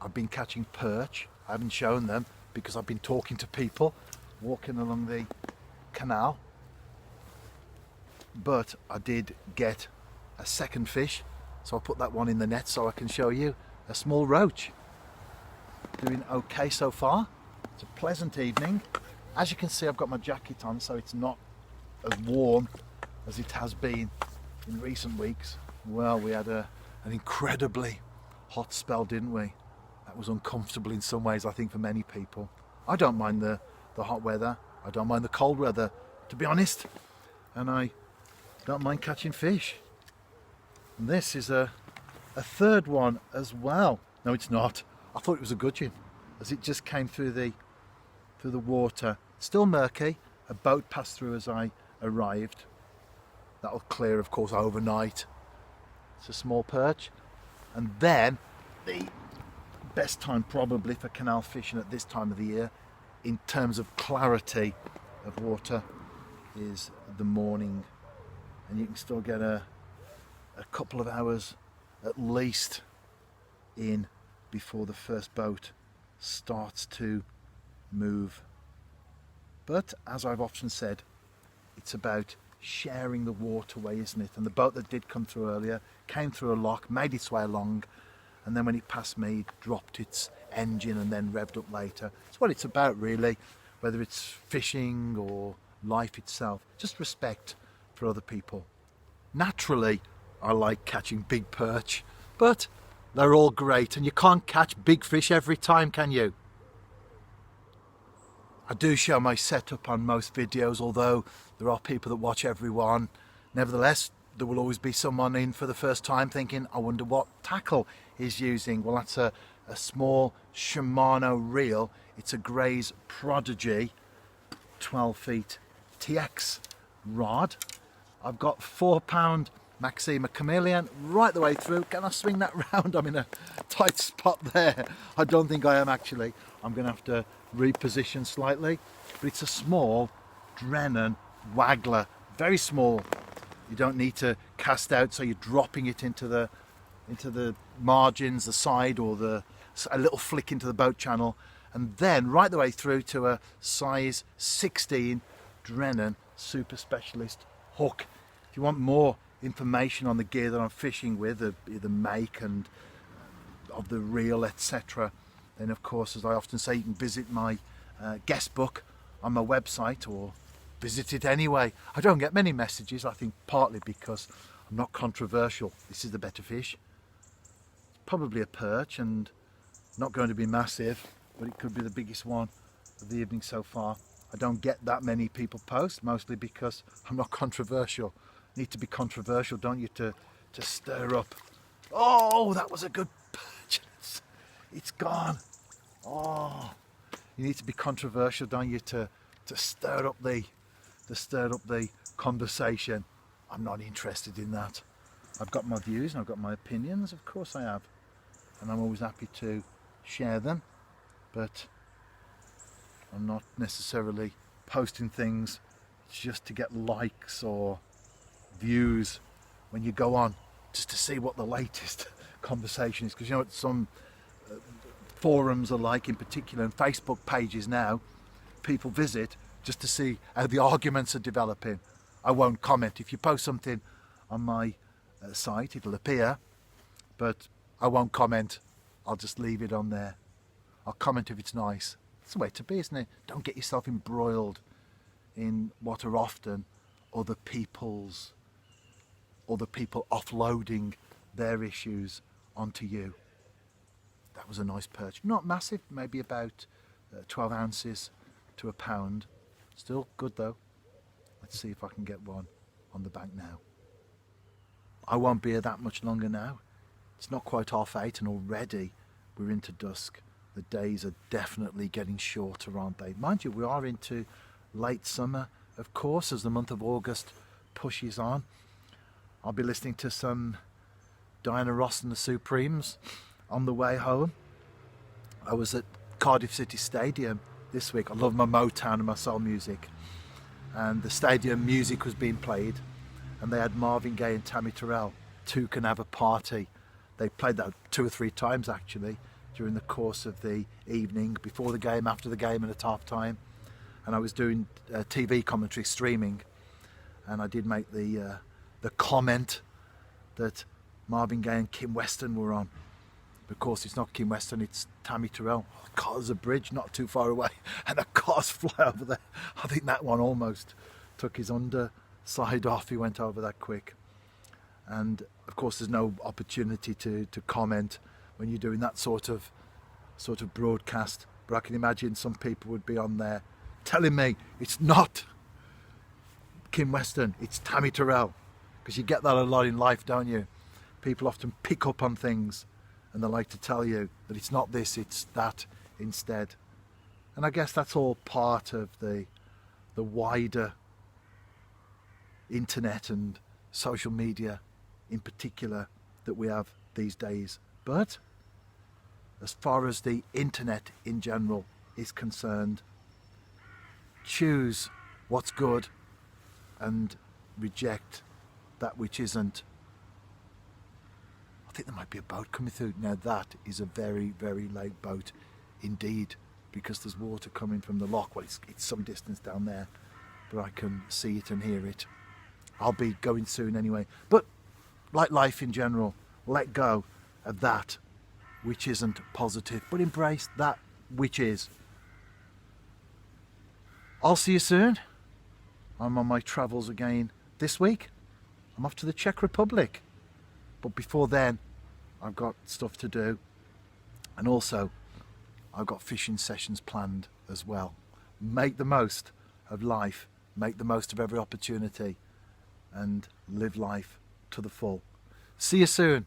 I've been catching perch. I haven't shown them because I've been talking to people walking along the canal. But I did get a second fish, so I'll put that one in the net so I can show you a small roach. Doing okay so far. It's a pleasant evening. As you can see, I've got my jacket on, so it's not as warm as it has been in recent weeks. Well, we had an incredibly hot spell, didn't we? That was uncomfortable in some ways, I think, for many people. I don't mind the hot weather. I don't mind the cold weather, to be honest. And I don't mind catching fish. And this is a third one as well. No, it's not. I thought it was a gudgeon, as it just came through the water. Still murky. A boat passed through as I arrived. That'll clear, of course, overnight. It's a small perch. And then the best time probably for canal fishing at this time of the year, in terms of clarity of water, is the morning. And you can still get a couple of hours at least in before the first boat starts to move. But as I've often said, it's about sharing the waterway, isn't it? And the boat that did come through earlier came through a lock, made its way along, and then when it passed me, dropped its engine and then revved up later. It's what it's about, really, whether it's fishing or life itself. Just respect for other people. Naturally, I like catching big perch, but they're all great, and you can't catch big fish every time, can you? I do show my setup on most videos, although there are people that watch every one. Nevertheless, there will always be someone in for the first time thinking, I wonder what tackle he's using. Well, that's a small Shimano reel. It's a Gray's Prodigy 12 feet TX rod. I've got 4-pound Maxima Chameleon right the way through. Can I swing that round? I'm in a tight spot there. I don't think I am actually. I'm going to have to reposition slightly. But it's a small Drennan Waggler. Very small. You don't need to cast out, so you're dropping it into the margins, the side, or a little flick into the boat channel, and then right the way through to a size 16 Drennan Super Specialist hook. If you want more information on the gear that I'm fishing with, the make and of the reel, etc., then of course, as I often say, you can visit my guest book on my website, or visit it anyway. I don't get many messages, I think partly because I'm not controversial. This is the better fish. It's probably a perch and not going to be massive, but it could be the biggest one of the evening so far. I don't get that many people post, mostly because I'm not controversial. You need to be controversial, don't you, to stir up. Oh, that was a good perch. It's gone. Oh, you need to be controversial, don't you, to stir up the conversation. I'm not interested in that. I've got my views and I've got my opinions, of course I have, and I'm always happy to share them, but I'm not necessarily posting things just to get likes or views when you go on, just to see what the latest conversation is, because you know what some forums are like, in particular, and Facebook pages now, people visit just to see how the arguments are developing. I won't comment. If you post something on my site, it'll appear, but I won't comment. I'll just leave it on there. I'll comment if it's nice. It's the way to be, isn't it? Don't get yourself embroiled in what are often other people offloading their issues onto you. That was a nice perch. Not massive, maybe about 12 ounces to a pound. Still good though. Let's see if I can get one on the bank now. I won't be here that much longer now. It's not quite 8:30 and already we're into dusk. The days are definitely getting shorter, aren't they? Mind you, we are into late summer, of course, as the month of August pushes on. I'll be listening to some Diana Ross and the Supremes on the way home. I was at Cardiff City Stadium this week. I love my Motown and my soul music, and the stadium music was being played, and they had Marvin Gaye and Tammy Terrell. Two Can Have a Party. They played that 2 or 3 times actually during the course of the evening, before the game, after the game, and at half time. And I was doing TV commentary, streaming, and I did make the comment that Marvin Gaye and Kim Weston were on. Of course, it's not Kim Weston, it's Tammy Terrell. Cars a bridge not too far away, and the cars fly over there. I think that one almost took his underside off. He went over that quick. And of course, there's no opportunity to comment when you're doing that sort of broadcast. But I can imagine some people would be on there telling me it's not Kim Weston, it's Tammy Terrell. Because you get that a lot in life, don't you? People often pick up on things and they like to tell you that it's not this, it's that instead. And I guess that's all part of the wider internet and social media in particular that we have these days. But as far as the internet in general is concerned, choose what's good and reject that which isn't. I think there might be a boat coming through. Now that is a very, very late boat indeed, because there's water coming from the loch. Well, it's some distance down there, but I can see it and hear it. I'll be going soon anyway. But like life in general, let go of that which isn't positive, but embrace that which is. I'll see you soon. I'm on my travels again this week. I'm off to the Czech Republic. But before then, I've got stuff to do. And also, I've got fishing sessions planned as well. Make the most of life. Make the most of every opportunity. And live life to the full. See you soon.